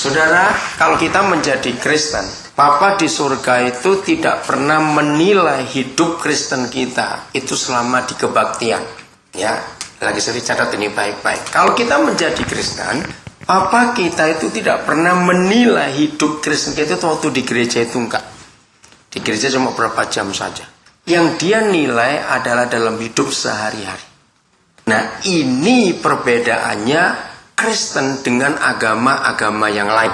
Saudara, kalau kita menjadi Kristen, Papa di surga itu tidak pernah menilai hidup Kristen kita itu selama di kebaktian. Ya, lagi sering catat ini baik-baik. Kalau kita menjadi Kristen, Papa kita itu tidak pernah menilai hidup Kristen kita itu waktu di gereja itu enggak. Di gereja cuma berapa jam saja. Yang dia nilai adalah dalam hidup sehari-hari. Nah, ini perbedaannya Kristen dengan agama-agama yang lain.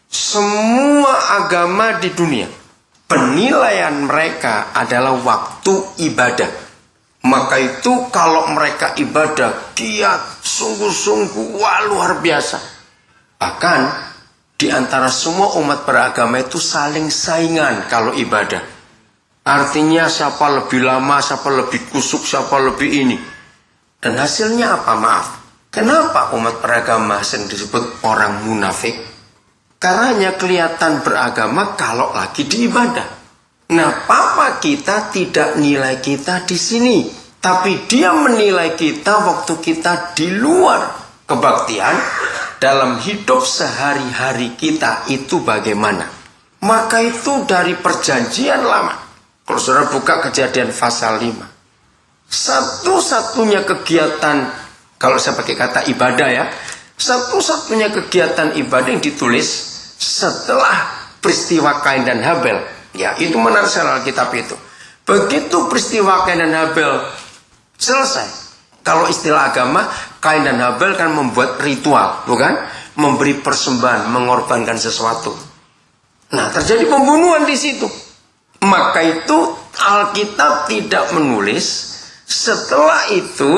Semua agama di dunia, penilaian mereka adalah waktu ibadah. Maka itu kalau mereka ibadah giat, sungguh-sungguh, wah luar biasa. Bahkan di antara semua umat beragama itu saling saingan kalau ibadah. Artinya siapa lebih lama, siapa lebih kusuk, siapa lebih ini. Dan hasilnya apa? Maaf. Kenapa umat beragama sering disebut orang munafik? Karena kelihatan beragama kalau lagi di ibadah. Nah, Papa kita tidak nilai kita di sini, tapi dia menilai kita waktu kita di luar kebaktian. Dalam hidup sehari-hari kita itu bagaimana? Maka itu dari perjanjian lama. Kalau saudara buka Kejadian pasal 5, satu-satunya kegiatan, kalau saya pakai kata ibadah ya, satu-satunya kegiatan ibadah yang ditulis setelah peristiwa Kain dan Habel. Ya, itu menarik sekali Alkitab itu. Begitu peristiwa Kain dan Habel selesai. Kalau istilah agama, Kain dan Habel kan membuat ritual, bukan? Memberi persembahan, mengorbankan sesuatu. Nah, terjadi pembunuhan di situ. Maka itu Alkitab tidak menulis setelah itu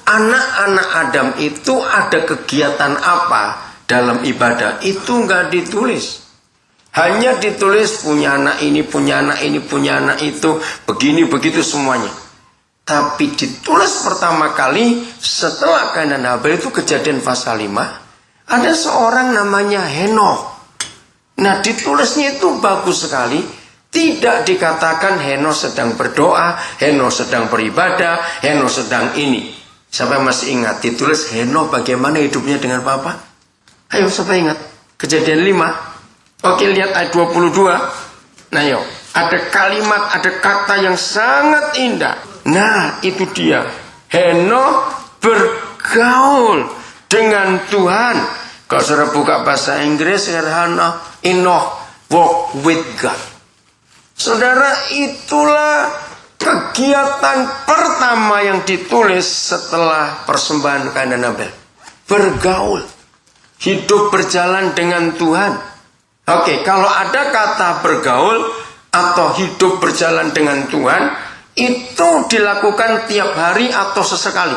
anak-anak Adam itu ada kegiatan apa dalam ibadah. Itu nggak ditulis. Hanya ditulis punya anak ini, punya anak ini, punya anak itu, begini begitu semuanya. Tapi ditulis pertama kali setelah Kain dan Habel itu Kejadian pasal 5, ada seorang namanya Henokh. Nah, ditulisnya itu bagus sekali. Tidak dikatakan Henokh sedang berdoa, Henokh sedang beribadah, Henokh sedang ini. Siapa masih ingat ditulis Henokh bagaimana hidupnya dengan Papa? Ayo, siapa ingat? Kejadian 5. Oke, lihat ayat 22. Nah, yuk, ada kalimat, ada kata yang sangat indah. Nah, itu dia. Henokh bergaul dengan Tuhan. Kalau saudara buka bahasa Inggris, Enoch walk with God. Saudara, itulah kegiatan pertama yang ditulis setelah persembahan Kain dan Habel. Bergaul. Hidup berjalan dengan Tuhan. Oke, kalau ada kata bergaul atau hidup berjalan dengan Tuhan, itu dilakukan tiap hari atau sesekali.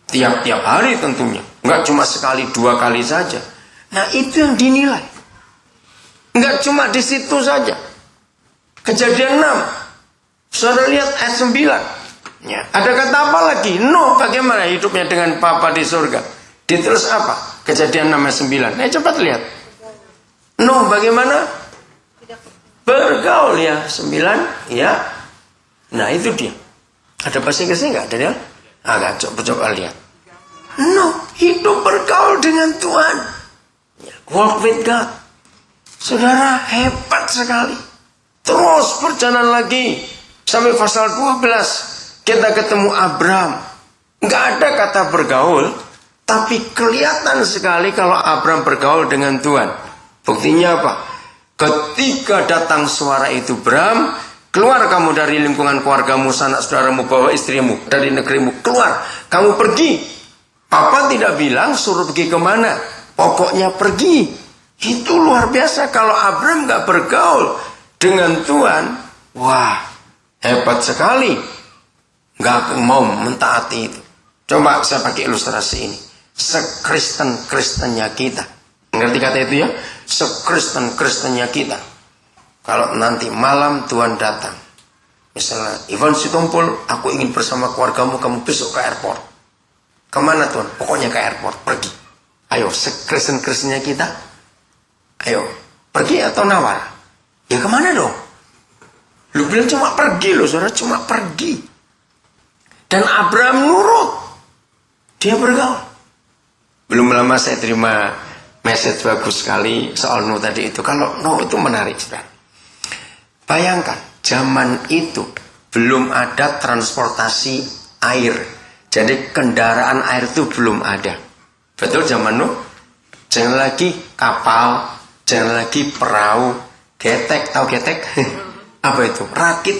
Tiap-tiap hari tentunya. Enggak cuma sekali, 2 kali saja. Nah, itu yang dinilai. Enggak cuma di situ saja. Kejadian 6. Saudara lihat ayat 9. Ya. Ada kata apa lagi? Nuh, bagaimana hidupnya dengan Papa di surga? Ditulis apa? Kejadian 6 ayat 9. Cepat lihat. Nuh, bagaimana? Bergaul ya. 9. Ya. Nah, itu dia. Ada bahasa Inggrisnya enggak? Ada ya? Agak coba lihat. Nuh, hidup bergaul dengan Tuhan. Walk with God. Saudara, hebat sekali. Terus berjalan lagi sampai pasal 12 kita ketemu Abraham. Nggak ada kata bergaul, tapi kelihatan sekali kalau Abraham bergaul dengan Tuhan. Buktinya apa? Ketika datang suara itu, Abraham, keluar kamu dari lingkungan keluargamu, sanak saudaramu, bawa istrimu dari negerimu, keluar, kamu pergi. Papa tidak bilang suruh pergi kemana, pokoknya pergi. Itu luar biasa. Kalau Abraham nggak bergaul dengan Tuhan, wah, hebat sekali. Gak mau mentaati itu. Coba saya pakai ilustrasi ini. Sekristen-kristennya kita. Ngerti kata itu ya? Sekristen-kristennya kita. Kalau nanti malam Tuhan datang. Misalnya, Ivan Sitompul, aku ingin bersama keluargamu, kamu besok ke airport. Kemana Tuhan? Pokoknya ke airport, pergi. Ayo, sekristen-kristennya kita. Ayo, pergi atau nawar? Ya kemana dong? Lu bilang cuma pergi loh, saudara, cuma pergi. Dan Abraham nurut. Dia bergaul. Belum lama saya terima message bagus sekali soal Nuh tadi itu. Kalau Nuh itu menarik, saudara. Bayangkan, zaman itu belum ada transportasi air. Jadi kendaraan air itu belum ada. Betul zaman Nuh? Jangan lagi kapal, jangan lagi perahu, getek, tahu getek? Apa itu? Rakit.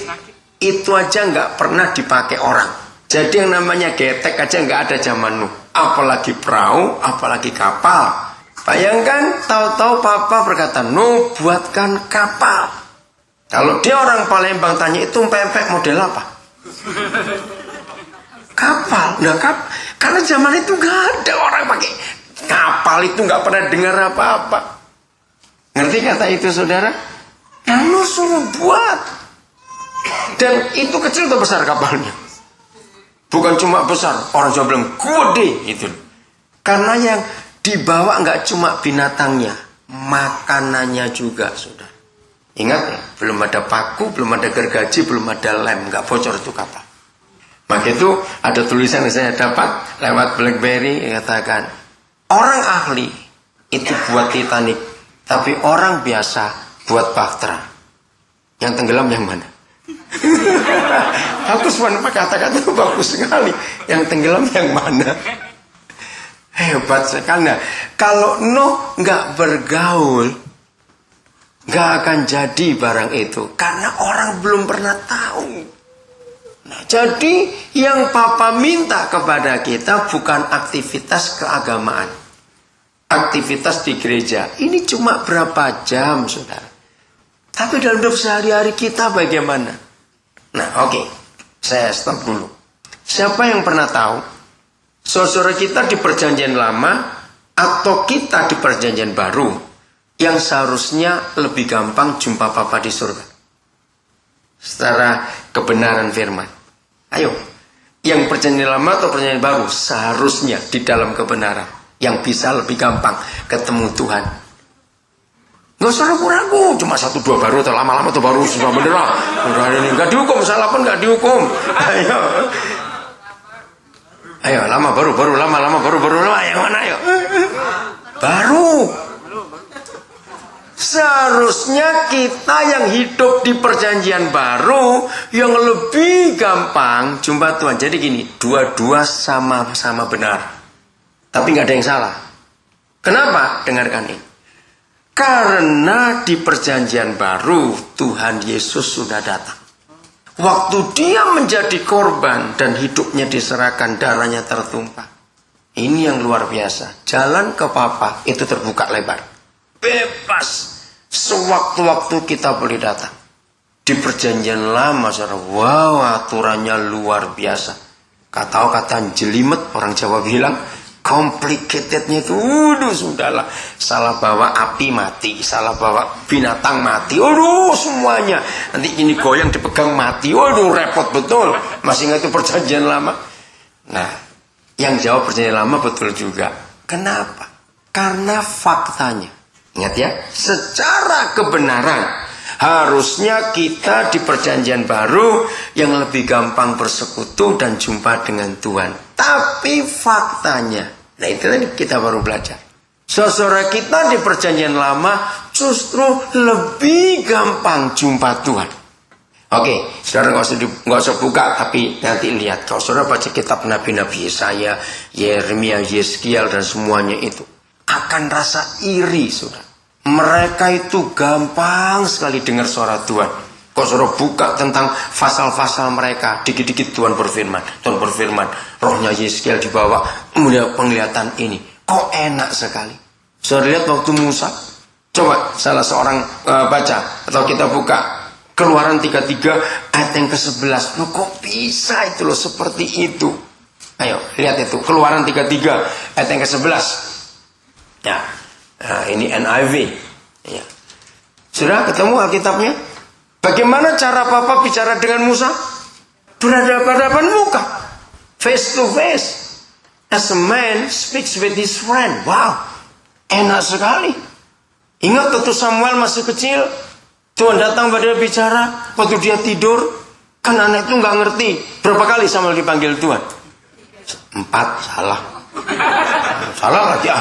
Itu aja nggak pernah dipakai orang. Jadi yang namanya getek aja nggak ada zaman Nuh. Apalagi perahu, apalagi kapal. Bayangkan, tahu-tahu papa berkata, Nuh buatkan kapal. Kalau dia orang Palembang tanya, itu pempek model apa? Kapal. Nah, karena zaman itu nggak ada orang pakai kapal, itu nggak pernah dengar apa-apa. Ngerti kata itu, saudara? Nah, Nuh suruh buat. Dan itu kecil atau besar kapalnya? Bukan cuma besar, orang Jawa bilang gede gitu. Karena yang dibawa nggak cuma binatangnya, makanannya juga, sudah. Ingat ya, belum ada paku, belum ada gergaji, belum ada lem, nggak bocor itu kapal. Maka itu ada tulisan yang saya dapat lewat BlackBerry yang katakan, orang ahli itu buat Titanic, tapi orang biasa buat Bahtera. Yang tenggelam yang mana? Bagus, mana kata-kata itu bagus sekali. Yang tenggelam yang mana? Hebat sekali. Nah, kalau Nuh nggak bergaul, nggak akan jadi barang itu, karena orang belum pernah tahu. Nah, jadi yang Papa minta kepada kita bukan aktivitas keagamaan, aktivitas di gereja. Ini cuma berapa jam, saudara. Tapi dalam hidup sehari-hari kita bagaimana? Nah, oke, saya stop dulu. Siapa yang pernah tahu saudara kita di perjanjian lama atau kita di perjanjian baru yang seharusnya lebih gampang jumpa Papa di surga secara kebenaran firman? Ayo, yang perjanjian lama atau perjanjian baru seharusnya di dalam kebenaran yang bisa lebih gampang ketemu Tuhan. Nggak usah ragu-ragu, cuma 1-2 baru atau lama-lama atau baru sudah beneran. Nggak dihukum, salah pun nggak dihukum. Ayo, lama baru, lama yang mana ayo? Baru. Seharusnya kita yang hidup di perjanjian baru yang lebih gampang jumpa Tuhan. Jadi gini, dua-dua sama-sama benar, tapi nggak ada yang salah. Kenapa? Dengarkan ini. Karena di perjanjian baru Tuhan Yesus sudah datang. Waktu dia menjadi korban dan hidupnya diserahkan, darahnya tertumpah. Ini yang luar biasa. Jalan ke Papa itu terbuka lebar. Bebas. Sewaktu-waktu kita boleh datang. Di perjanjian lama, saudara, wow, aturannya luar biasa. Kata jelimet, orang Jawa bilang. Complicatednya itu, sudahlah. Salah bawa api mati, salah bawa binatang mati, semuanya. Nanti ini goyang dipegang mati, repot betul. Masih ingat itu perjanjian lama? Nah, yang jawab perjanjian lama betul juga. Kenapa? Karena faktanya, ingat ya, secara kebenaran harusnya kita di perjanjian baru yang lebih gampang bersekutu dan jumpa dengan Tuhan. Tapi faktanya, nah itu tadi kita baru belajar. Saudara kita di perjanjian lama justru lebih gampang jumpa Tuhan. Oke, saudara nggak usah buka, tapi nanti lihat. Kalau saudara baca kitab Nabi-Nabi Yesaya, Yeremia, Yeskiel dan semuanya itu, akan rasa iri, saudara. Mereka itu gampang sekali dengar suara Tuhan. Kalau saudara buka tentang pasal-pasal mereka, dikit-dikit Tuhan berfirman, rohnya Yeskiel dibawa, kemudian penglihatan ini, kok enak sekali. Saudara lihat waktu Musa, coba salah seorang baca, atau kita buka Keluaran 33 ayat yang ke-11. Loh, kok bisa itu loh seperti itu? Ayo lihat itu, Keluaran 33 ayat yang ke-11. Ya, nah, ini NIV. Ya. Sudah ketemu Alkitabnya? Bagaimana cara Papa bicara dengan Musa? Berhadapan-hadapan muka, face to face, as a man speaks with his friend. Wow, enak sekali. Ingat waktu Samuel masih kecil, Tuhan datang pada dia bicara. Waktu dia tidur, kan anak itu nggak ngerti berapa kali Samuel dipanggil Tuhan. 4, salah. Salah lagi